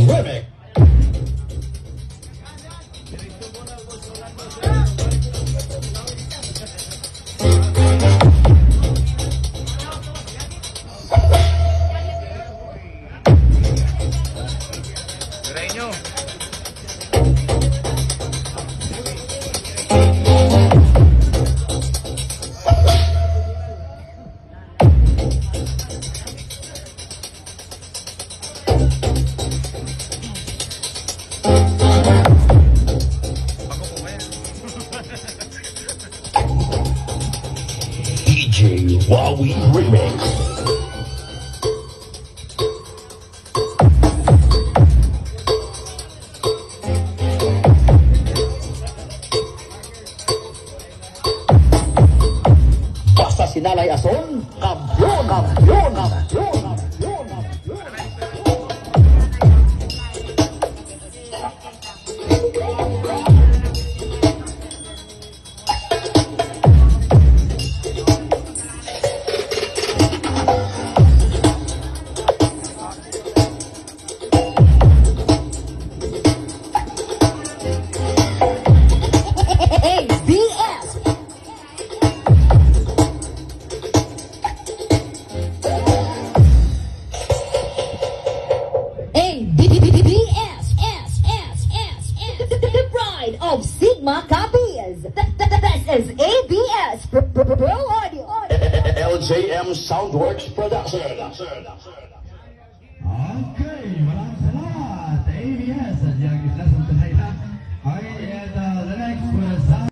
Remix. DJ Wowie Remix. Basta sinalay ason, kampiyon, kampiyon, kampiyon, kampiyon, kampiyon. Of Sigma copies. This is ABS Pro Audio. LJM Soundworks Production.